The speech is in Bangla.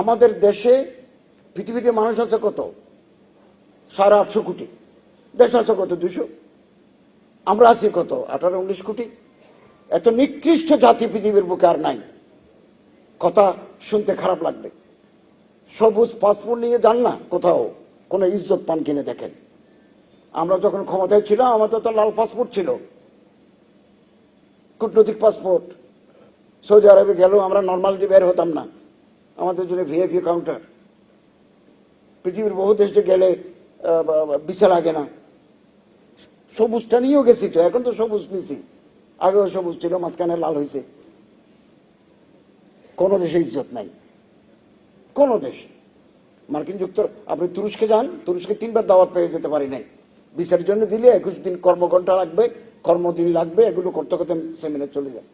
আমাদের দেশে পৃথিবীতে মানুষ আছে কত? 850 কোটি। দেশ আছে কত? 200। আমরা আছি কত? 18-19 কোটি। এত নিকৃষ্ট জাতি পৃথিবীর বুকে আর নাই। কথা শুনতে খারাপ লাগবে। সবুজ পাসপোর্ট নিয়ে যান না কোথাও, কোনো ইজ্জত পান কিনে দেখেন। আমরা যখন ক্ষমতায় ছিলাম আমাদের তো লাল পাসপোর্ট ছিল, কূটনৈতিক পাসপোর্ট। সৌদি আরবে গেলেও আমরা নর্মালি বের হতাম না, আমাদের জন্য ভিআইপি কাউন্টার। পৃথিবীর বহু দেশে গেলে ভিসা লাগে না। সবুজটা নিয়েও গেছি তো, এখন তো সবুজ নিছি, আগেও সবুজ ছিল, মাঝখানে লাল হয়েছে। কোন দেশে ইজ্জত নাই, কোন দেশে। মার্কিন যুক্তরাষ্ট্র, আপনি তুরস্কে যান, তুরস্কে 3বার দাওয়াত পেয়ে যেতে পারি নাই। ভিসার জন্য দিলে 21 দিন কর্মঘণ্টা লাগবে, কর্মদিন লাগবে, এগুলো করতে করতে সেমিনার চলে যায়।